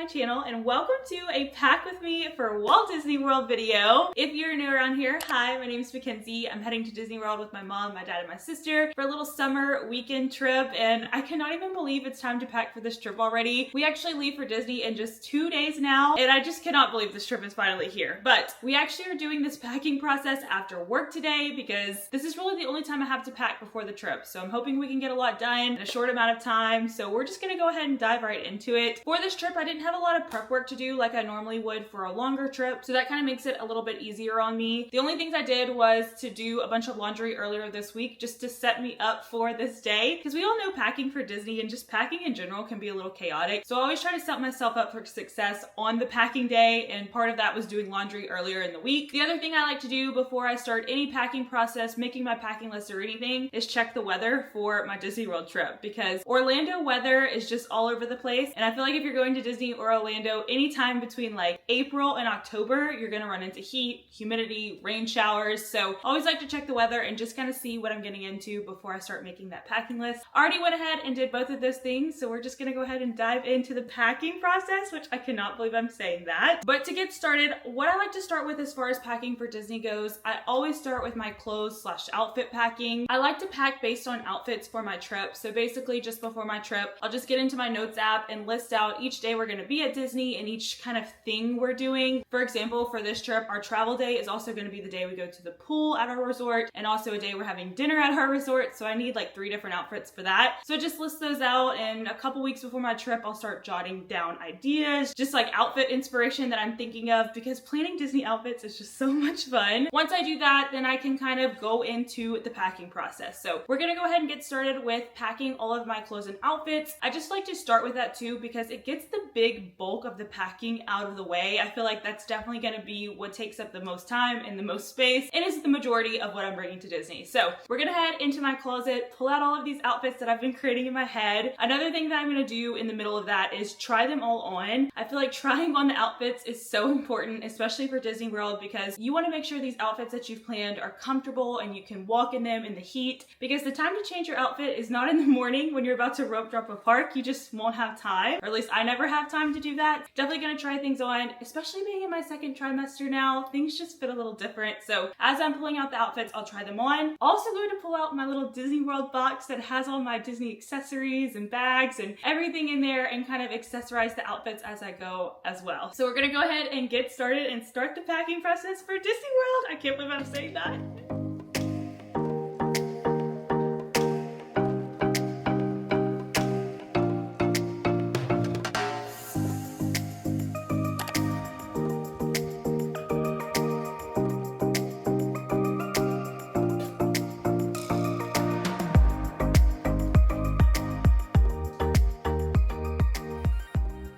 my channel and welcome to a pack with me for Walt Disney World video. If you're new around here, hi, my name is Mackenzie. I'm heading to Disney World with my mom, my dad, and my sister for a little summer weekend trip, and I cannot even believe it's time to pack for this trip already. We actually leave for Disney in just 2 days now, and I just cannot believe this trip is finally here. But we actually are doing this packing process after work today because this is really the only time I have to pack before the trip. So I'm hoping we can get a lot done in a short amount of time. So we're just gonna go ahead and dive right into it. For this trip, I didn't have a lot of prep work to do like I normally would for a longer trip, so that kind of makes it a little bit easier on me. The only things I did was to do a bunch of laundry earlier this week just to set me up for this day, because we all know packing for Disney and just packing in general can be a little chaotic. So I always try to set myself up for success on the packing day, and part of that was doing laundry earlier in the week. The other thing I like to do before I start any packing process, making my packing list or anything, is check the weather for my Disney World trip, because Orlando weather is just all over the place, and I feel like if you're going to Disney or Orlando anytime between like April and October, you're gonna run into heat, humidity, rain showers. So I always like to check the weather and just kind of see what I'm getting into before I start making that packing list. I already went ahead and did both of those things, so we're just gonna go ahead and dive into the packing process, which I cannot believe I'm saying that. But to get started, what I like to start with as far as packing for Disney goes, I always start with my clothes/outfit packing. I like to pack based on outfits for my trip. So basically just before my trip, I'll just get into my notes app and list out each day we're gonna be at Disney and each kind of thing we're doing. For example, for this trip, our travel day is also gonna be the day we go to the pool at our resort, and also a day we're having dinner at our resort. So I need like 3 different outfits for that. So just list those out, and a couple weeks before my trip, I'll start jotting down ideas, just like outfit inspiration that I'm thinking of, because planning Disney outfits is just so much fun. Once I do that, then I can kind of go into the packing process. So we're gonna go ahead and get started with packing all of my clothes and outfits. I just like to start with that too, because it gets the big bulk of the packing out of the way. I feel like that's definitely gonna be what takes up the most time and the most space, and is the majority of what I'm bringing to Disney. So we're gonna head into my closet, pull out all of these outfits that I've been creating in my head. Another thing that I'm gonna do in the middle of that is try them all on. I feel like trying on the outfits is so important, especially for Disney World, because you wanna make sure these outfits that you've planned are comfortable and you can walk in them in the heat, because the time to change your outfit is not in the morning when you're about to rope drop a park. You just won't have time, or at least I never have time to do that. Definitely gonna try things on, especially being in my second trimester now. Things just fit a little different. So as I'm pulling out the outfits, I'll try them on. Also going to pull out my little Disney World box that has all my Disney accessories and bags and everything in there, and kind of accessorize the outfits as I go as well. So we're gonna go ahead and get started and start the packing process for Disney World. I can't believe I'm saying that.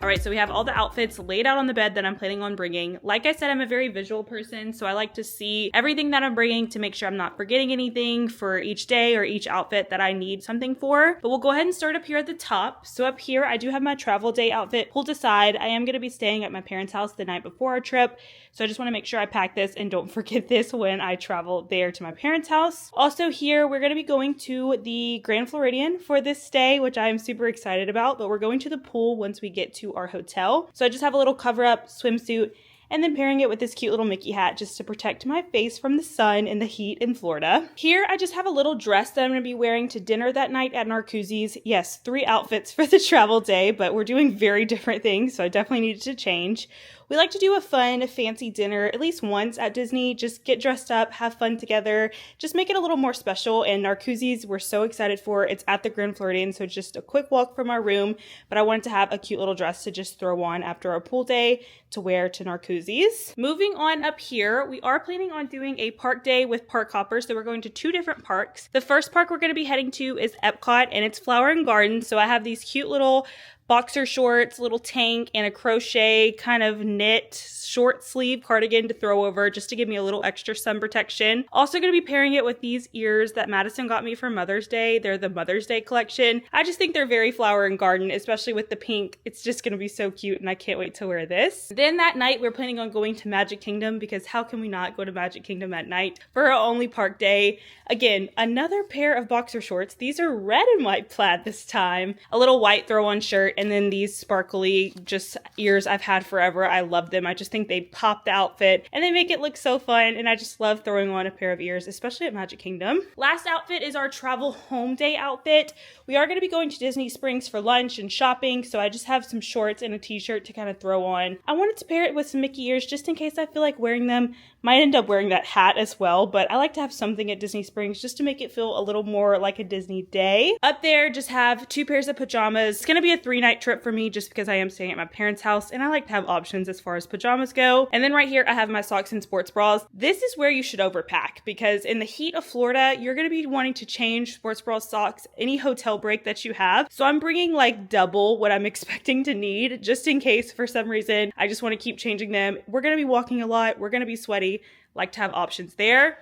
All right, so we have all the outfits laid out on the bed that I'm planning on bringing. Like I said, I'm a very visual person, so I like to see everything that I'm bringing to make sure I'm not forgetting anything for each day or each outfit that I need something for. But we'll go ahead and start up here at the top. So up here, I do have my travel day outfit pulled aside. I am gonna be staying at my parents' house the night before our trip, so I just wanna make sure I pack this and don't forget this when I travel there to my parents' house. Also here, we're gonna be going to the Grand Floridian for this stay, which I am super excited about, but we're going to the pool once we get to our hotel. So I just have a little cover up swimsuit, and then pairing it with this cute little Mickey hat just to protect my face from the sun and the heat in Florida. Here, I just have a little dress that I'm going to be wearing to dinner that night at Narcoossee's. Yes, 3 outfits for the travel day, but we're doing very different things, so I definitely needed to change. We like to do a fun, fancy dinner at least once at Disney. Just get dressed up, have fun together, just make it a little more special. And Narcoossee's, we're so excited for. It's at the Grand Floridian, so just a quick walk from our room. But I wanted to have a cute little dress to just throw on after our pool day to wear to Narcoossee's. Moving on up here, we are planning on doing a park day with park hoppers. So we're going to 2 different parks. The first park we're going to be heading to is Epcot, and it's Flower and Garden. So I have these cute little boxer shorts, little tank, and a crochet kind of knit short sleeve cardigan to throw over just to give me a little extra sun protection. Also going to be pairing it with these ears that Madison got me for Mother's Day. They're the Mother's Day collection. I just think they're very Flower and Garden, especially with the pink. It's just going to be so cute, and I can't wait to wear this. Then that night, we're planning on going to Magic Kingdom, because how can we not go to Magic Kingdom at night for our only park day? Again, another pair of boxer shorts. These are red and white plaid this time. A little white throw-on shirt, and then these sparkly just ears I've had forever. I love them. I just think they pop the outfit and they make it look so fun, and I just love throwing on a pair of ears, especially at Magic Kingdom. Last outfit is our travel home day outfit. We are going to be going to Disney Springs for lunch and shopping, so I just have some shorts and a t-shirt to kind of throw on. I wanted to pair it with some Mickey ears just in case I feel like wearing them. Might end up wearing that hat as well, but I like to have something at Disney Springs just to make it feel a little more like a Disney day. Up there, just have 2 pairs of pajamas. It's going to be a 3-night trip for me just because I am staying at my parents' house, and I like to have options as far as pajamas go. And then right here, I have my socks and sports bras. This is where you should overpack, because in the heat of Florida, you're going to be wanting to change sports bras, socks, any hotel break that you have. So I'm bringing like double what I'm expecting to need, just in case for some reason I just want to keep changing them. We're going to be walking a lot. We're going to be sweaty. Like to have options there.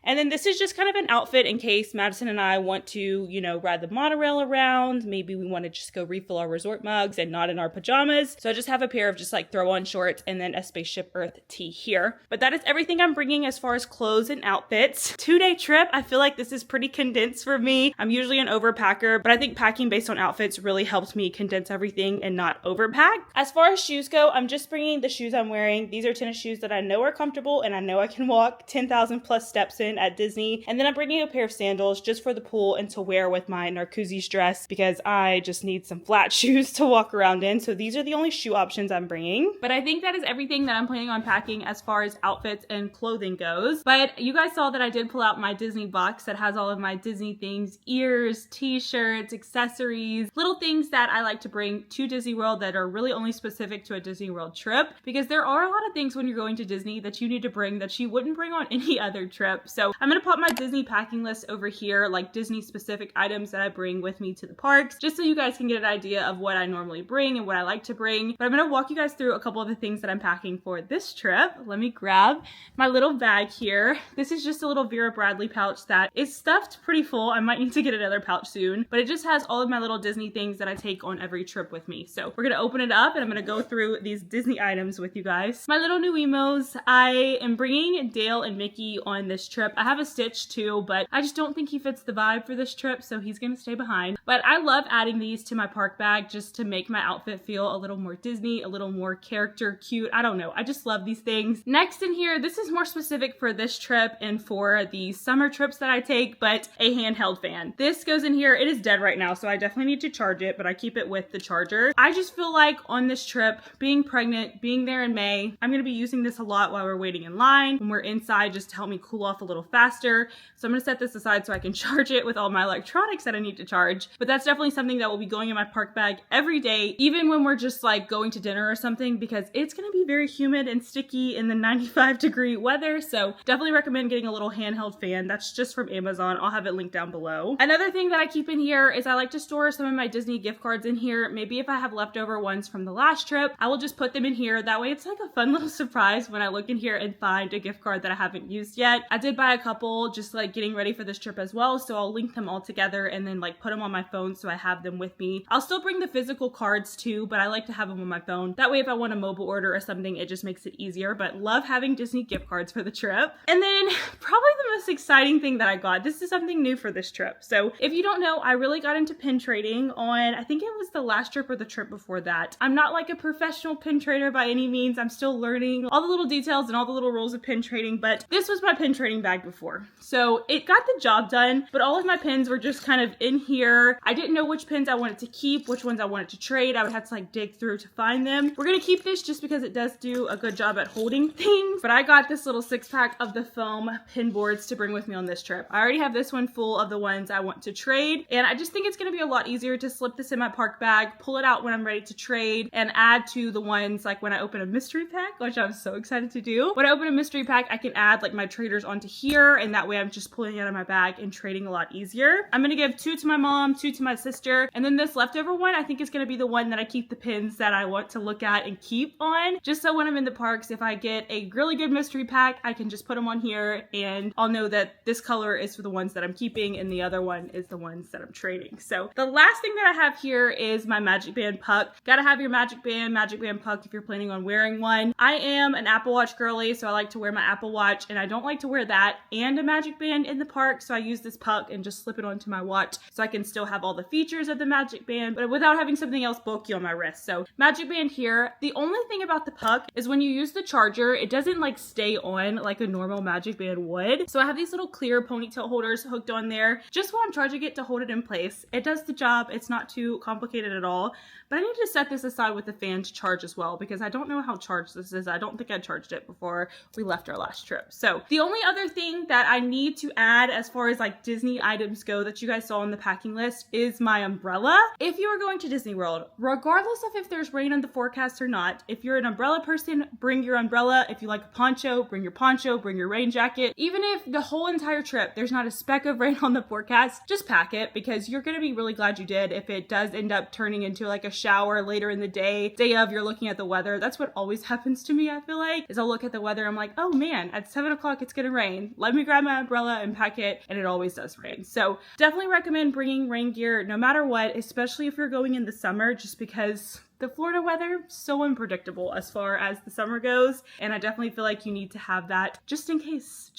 And then this is just kind of an outfit in case Madison and I want to, you know, ride the monorail around. Maybe we want to just go refill our resort mugs and not in our pajamas. So I just have a pair of just like throw on shorts and then a Spaceship Earth tee here. But that is everything I'm bringing as far as clothes and outfits. 2-day trip. I feel like this is pretty condensed for me. I'm usually an overpacker, but I think packing based on outfits really helps me condense everything and not overpack. As far as shoes go, I'm just bringing the shoes I'm wearing. These are tennis shoes that I know are comfortable and I know I can walk 10,000 plus steps in at Disney. And then I'm bringing a pair of sandals just for the pool and to wear with my Narcoossee's dress because I just need some flat shoes to walk around in. So these are the only shoe options I'm bringing. But I think that is everything that I'm planning on packing as far as outfits and clothing goes. But you guys saw that I did pull out my Disney box that has all of my Disney things, ears, t-shirts, accessories, little things that I like to bring to Disney World that are really only specific to a Disney World trip, because there are a lot of things when you're going to Disney that you need to bring that you wouldn't bring on any other trip. So I'm gonna pop my Disney packing list over here, like Disney specific items that I bring with me to the parks, just so you guys can get an idea of what I normally bring and what I like to bring. But I'm gonna walk you guys through a couple of the things that I'm packing for this trip. Let me grab my little bag here. This is just a little Vera Bradley pouch that is stuffed pretty full. I might need to get another pouch soon, but it just has all of my little Disney things that I take on every trip with me. So we're gonna open it up and I'm gonna go through these Disney items with you guys. My little new emos. I am bringing Dale and Mickey on this trip. I have a Stitch too, but I just don't think he fits the vibe for this trip, so he's gonna stay behind. But I love adding these to my park bag just to make my outfit feel a little more Disney, a little more character cute. I don't know. I just love these things. Next in here, this is more specific for this trip and for the summer trips that I take, but a handheld fan. This goes in here. It is dead right now, so I definitely need to charge it, but I keep it with the charger. I just feel like on this trip, being pregnant, being there in May, I'm gonna be using this a lot while we're waiting in line, when we're inside, just to help me cool off a little faster. So I'm gonna set this aside so I can charge it with all my electronics that I need to charge. But that's definitely something that will be going in my park bag every day, even when we're just like going to dinner or something, because it's gonna be very humid and sticky in the 95-degree weather. So definitely recommend getting a little handheld fan. That's just from Amazon. I'll have it linked down below. Another thing that I keep in here is I like to store some of my Disney gift cards in here. Maybe if I have leftover ones from the last trip, I will just put them in here. That way it's like a fun little surprise when I look in here and find a gift card that I haven't used yet. I did buy a couple just like getting ready for this trip as well, so I'll link them all together and then like put them on my phone so I have them with me. I'll still bring the physical cards too, but I like to have them on my phone. That way if I want a mobile order or something, it just makes it easier. But love having Disney gift cards for the trip. And then probably the most exciting thing that I got, this is something new for this trip. So if you don't know, I really got into pin trading on, I think it was the last trip or the trip before that. I'm not like a professional pin trader by any means. I'm still learning all the little details and all the little rules of pin trading, but this was my pin trading bag before. So it got the job done, but all of my pins were just kind of in here. I didn't know which pins I wanted to keep, which ones I wanted to trade. I would have to like dig through to find them. We're gonna keep this just because it does do a good job at holding things, but I got this little 6-pack of the foam pin boards to bring with me on this trip. I already have this one full of the ones I want to trade, and I just think it's gonna be a lot easier to slip this in my park bag, pull it out when I'm ready to trade, and add to the ones like when I open a mystery pack, which I'm so excited to do. When I open a mystery pack, I can add like my traders onto here, and that way I'm just pulling it out of my bag and trading a lot easier. I'm gonna give 2 to my mom, 2 to my sister, and then this leftover one I think is gonna be the one that I keep the pins that I want to look at and keep on, just so when I'm in the parks, if I get a really good mystery pack, I can just put them on here and I'll know that this color is for the ones that I'm keeping and the other one is the ones that I'm trading. So the last thing that I have here is my Magic Band puck. Gotta have your Magic Band puck if you're planning on wearing one. I am an Apple Watch girly, so I like to wear my Apple Watch, and I don't like to wear that and a Magic Band in the park, so I use this puck and just slip it onto my watch so I can still have all the features of the Magic Band, but without having something else bulky on my wrist. So Magic Band here. The only thing about the puck is when you use the charger, it doesn't like stay on like a normal Magic Band would. So I have these little clear ponytail holders hooked on there just while I'm charging it to hold it in place. It does the job. It's not too complicated at all, but I need to set this aside with the fan to charge as well because I don't know how charged this is. I don't think I charged it before we left our last trip. So the only other thing that I need to add as far as like Disney items go that you guys saw on the packing list is my umbrella. If you are going to Disney World, regardless of if there's rain in the forecast or not, if you're an umbrella person, bring your umbrella. If you like a poncho, bring your poncho, bring your rain jacket. Even if the whole entire trip there's not a speck of rain on the forecast, just pack it because you're going to be really glad you did if it does end up turning into like a shower later in the day of you're looking at the weather. That's what always happens to me, I feel like, is I'll look at the weather, I'm like, oh man, at 7 o'clock it's gonna rain. Let me grab my umbrella and pack it, and it always does rain. So definitely recommend bringing rain gear no matter what, especially if you're going in the summer, just because the Florida weather is so unpredictable as far as the summer goes, and I definitely feel like you need to have that just in case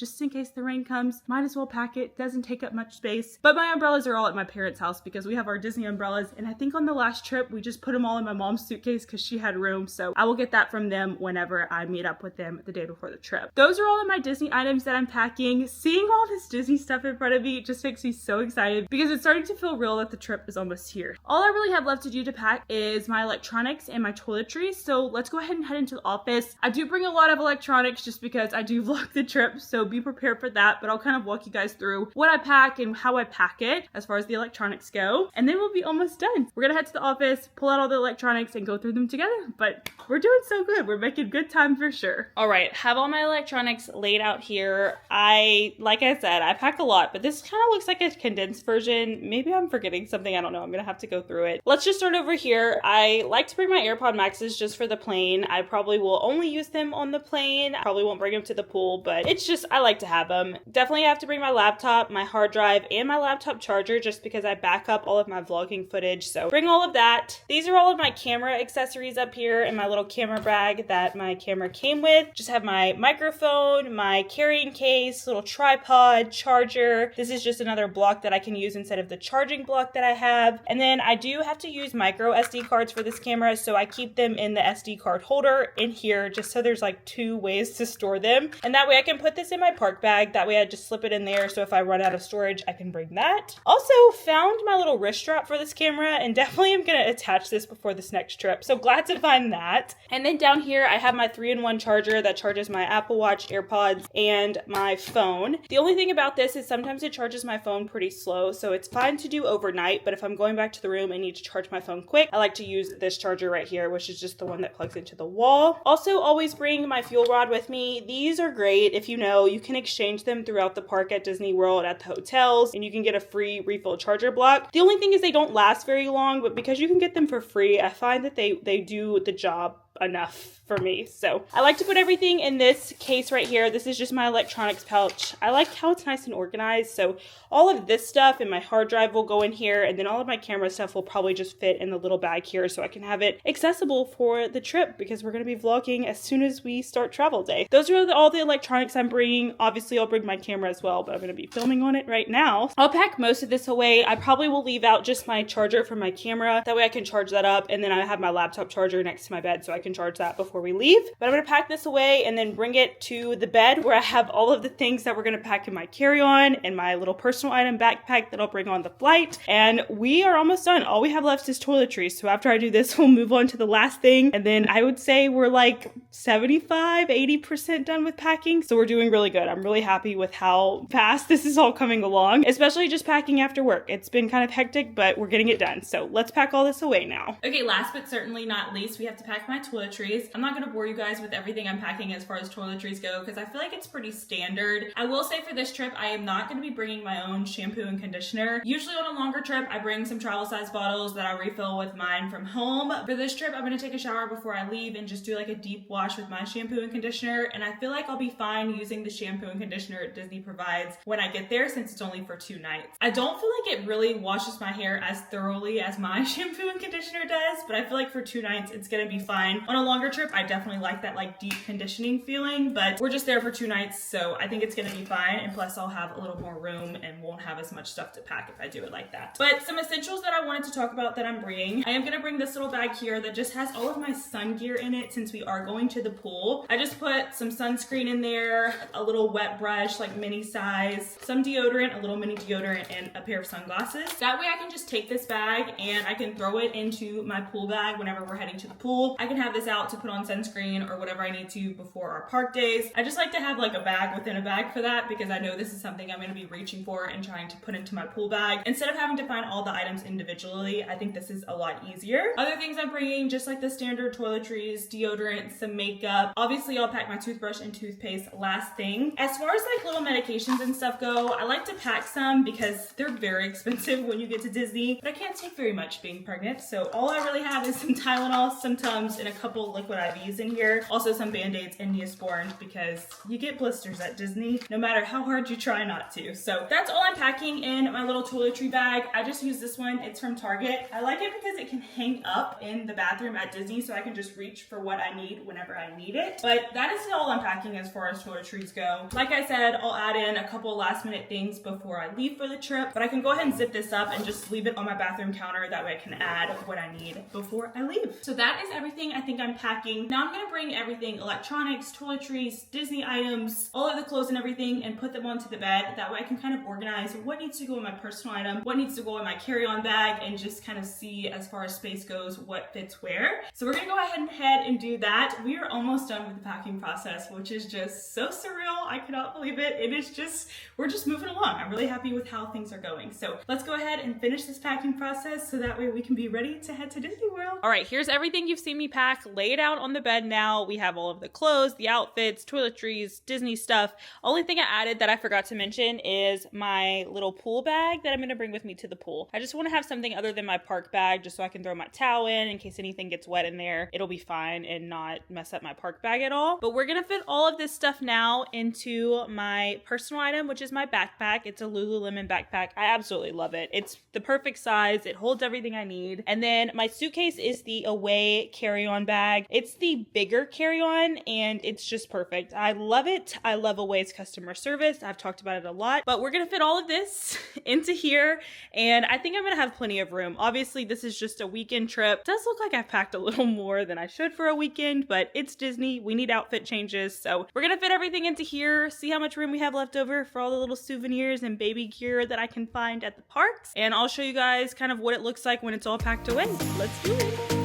the rain comes. Might as well pack it. Doesn't take up much space. But my umbrellas are all at my parents' house because we have our Disney umbrellas, and I think on the last trip we just put them all in my mom's suitcase because she had room, so I will get that from them whenever I meet up with them the day before the trip. Those are all of my Disney items that I'm packing. Seeing all this Disney stuff in front of me just makes me so excited because it's starting to feel real that the trip is almost here. All I really have left to do to pack is my electronics and my toiletries, so let's go ahead and head into the office. I do bring a lot of electronics just because I do vlog the trip, so be prepared for that, but I'll kind of walk you guys through what I pack and how I pack it as far as the electronics go, and then we'll be almost done. We're gonna head to the office, pull out all the electronics, and go through them together, but we're doing so good. We're making good time for sure. All right, have all my electronics laid out here. Like I said, I pack a lot, but this kind of looks like a condensed version. Maybe I'm forgetting something. I don't know. I'm gonna have to go through it. Let's just start over here. I like to bring my AirPod Maxes just for the plane. I probably will only use them on the plane. I probably won't bring them to the pool, but it's just, I like to have them. Definitely have to bring my laptop, my hard drive, and my laptop charger just because I back up all of my vlogging footage. So bring all of that. These are all of my camera accessories up here in my little camera bag that my camera came with. Just have my microphone, my carrying case, little tripod, charger. This is just another block that I can use instead of the charging block that I have. And then I do have to use micro SD cards for this camera, so I keep them in the SD card holder in here just so there's like 2 ways to store them. And that way I can put this in my park bag. That way I just slip it in there, so if I run out of storage, I can bring that. Also found my little wrist strap for this camera, and definitely am gonna attach this before this next trip. So glad to find that. And then down here I have my 3-in-1 charger that charges my Apple Watch, AirPods, and my phone. The only thing about this is sometimes it charges my phone pretty slow, so it's fine to do overnight, but if I'm going back to the room and need to charge my phone quick, I like to use this charger right here, which is just the one that plugs into the wall. Also, always bring my fuel rod with me. These are great. If you know, you can exchange them throughout the park at Disney World at the hotels, and you can get a free refill charger block. The only thing is they don't last very long, but because you can get them for free, I find that they do the job enough for me. So I like to put everything in this case right here. This is just my electronics pouch. I like how it's nice and organized. So all of this stuff and my hard drive will go in here, and then all of my camera stuff will probably just fit in the little bag here so I can have it accessible for the trip because we're going to be vlogging as soon as we start travel day. Those are all the electronics I'm bringing. Obviously I'll bring my camera as well, but I'm going to be filming on it right now. I'll pack most of this away. I probably will leave out just my charger for my camera. That way I can charge that up, and then I have my laptop charger next to my bed so I can charge that before we leave. But I'm going to pack this away and then bring it to the bed where I have all of the things that we're going to pack in my carry-on and my little personal item backpack that I'll bring on the flight. And we are almost done. All we have left is toiletries. So after I do this, we'll move on to the last thing. And then I would say we're like 75-80% done with packing. So we're doing really good. I'm really happy with how fast this is all coming along, especially just packing after work. It's been kind of hectic, but we're getting it done. So let's pack all this away now. Okay, last but certainly not least, we have to pack my toiletries. I'm not going to bore you guys with everything I'm packing as far as toiletries go because I feel like it's pretty standard. I will say for this trip, I am not going to be bringing my own shampoo and conditioner. Usually on a longer trip, I bring some travel size bottles that I refill with mine from home. For this trip, I'm going to take a shower before I leave and just do like a deep wash with my shampoo and conditioner, and I feel like I'll be fine using the shampoo and conditioner Disney provides when I get there since it's only for 2 nights. I don't feel like it really washes my hair as thoroughly as my shampoo and conditioner does, but I feel like for 2 nights it's going to be fine. On a longer trip, I definitely like that like deep conditioning feeling, but we're just there for 2 nights, so I think it's gonna be fine. And plus I'll have a little more room and won't have as much stuff to pack if I do it like that. But some essentials that I wanted to talk about that I'm bringing. I am gonna bring this little bag here that just has all of my sun gear in it since we are going to the pool. I just put some sunscreen in there, a little wet brush, like mini size, some deodorant, a little mini deodorant, and a pair of sunglasses. That way I can just take this bag and I can throw it into my pool bag whenever we're heading to the pool. I can have this out to put on sunscreen or whatever I need to before our park days. I just like to have like a bag within a bag for that because I know this is something I'm going to be reaching for and trying to put into my pool bag. Instead of having to find all the items individually, I think this is a lot easier. Other things I'm bringing, just like the standard toiletries, deodorant, some makeup. Obviously I'll pack my toothbrush and toothpaste last thing. As far as like little medications and stuff go, I like to pack some because they're very expensive when you get to Disney, but I can't take very much being pregnant. So all I really have is some Tylenol, some Tums, and a couple liquid IVs in here. Also some Band-Aids and Neosporin because you get blisters at Disney no matter how hard you try not to. So that's all I'm packing in my little toiletry bag. I just use this one. It's from Target. I like it because it can hang up in the bathroom at Disney so I can just reach for what I need whenever I need it. But that is all I'm packing as far as toiletries go. Like I said, I'll add in a couple last minute things before I leave for the trip, but I can go ahead and zip this up and just leave it on my bathroom counter. That way I can add what I need before I leave. So that is everything I think I'm packing. Now I'm gonna bring everything, electronics, toiletries, Disney items, all of the clothes and everything, and put them onto the bed. That way I can kind of organize what needs to go in my personal item, what needs to go in my carry-on bag, and just kind of see as far as space goes what fits where. So we're gonna go ahead and do that. We are almost done with the packing process, which is just so surreal. I cannot believe it. It is just, we're just moving along. I'm really happy with how things are going. So let's go ahead and finish this packing process so that way we can be ready to head to Disney World. All right, here's everything you've seen me pack laid out on the bed now. We have all of the clothes, the outfits, toiletries, Disney stuff. Only thing I added that I forgot to mention is my little pool bag that I'm gonna bring with me to the pool. I just wanna have something other than my park bag just so I can throw my towel in case anything gets wet in there. It'll be fine and not mess up my park bag at all. But we're gonna fit all of this stuff now into my personal item, which is my backpack. It's a Lululemon backpack. I absolutely love it. It's the perfect size. It holds everything I need. And then my suitcase is the Away carry-on bag. It's the bigger carry-on and it's just perfect. I love it. I love Away's customer service. I've talked about it a lot, but we're gonna fit all of this into here and I think I'm gonna have plenty of room. Obviously, this is just a weekend trip. It does look like I've packed a little more than I should for a weekend, but it's Disney. We need outfit changes. So we're gonna fit everything into here, see how much room we have left over for all the little souvenirs and baby gear that I can find at the parks. And I'll show you guys kind of what it looks like when it's all packed away. Let's do it.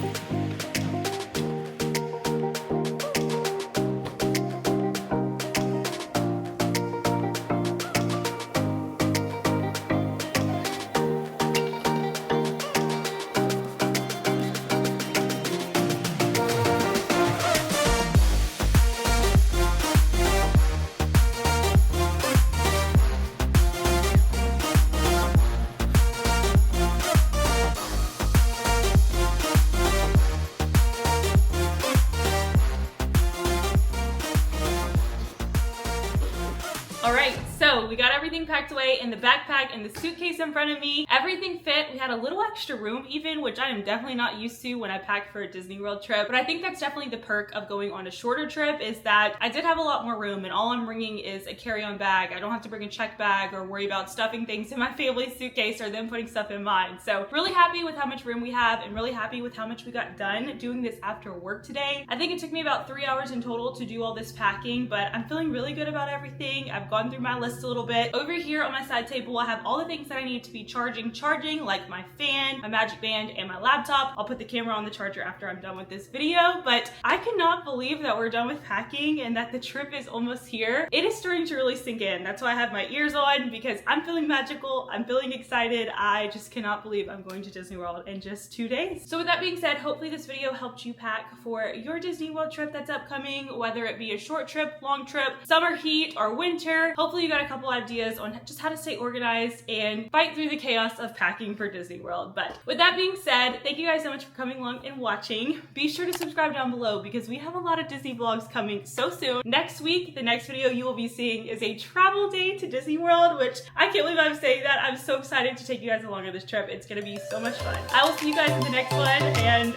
So we got everything packed away in the backpack and the suitcase in front of me. Everything fit. We had a little extra room even, which I am definitely not used to when I pack for a Disney World trip. But I think that's definitely the perk of going on a shorter trip is that I did have a lot more room and all I'm bringing is a carry-on bag. I don't have to bring a check bag or worry about stuffing things in my family's suitcase or them putting stuff in mine. So really happy with how much room we have and really happy with how much we got done doing this after work today. I think it took me about 3 hours in total to do all this packing, but I'm feeling really good about everything. I've gone through my list a little bit. Over here on my side table, I have all the things that I need to be charging, like my fan, my magic band, and my laptop. I'll put the camera on the charger after I'm done with this video, but I cannot believe that we're done with packing and that the trip is almost here. It is starting to really sink in. That's why I have my ears on because I'm feeling magical. I'm feeling excited. I just cannot believe I'm going to Disney World in just 2 days. So with that being said, hopefully this video helped you pack for your Disney World trip that's upcoming, whether it be a short trip, long trip, summer heat, or winter. Hopefully you got a couple ideas on on just how to stay organized and fight through the chaos of packing for Disney World. But with that being said, thank you guys so much for coming along and watching. Be sure to subscribe down below because we have a lot of Disney vlogs coming so soon. Next week, the next video you will be seeing is a travel day to Disney World, which I can't believe I'm saying that. I'm so excited to take you guys along on this trip. It's gonna be so much fun. I will see you guys in the next one, and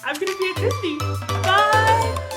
I'm gonna be at Disney. Bye!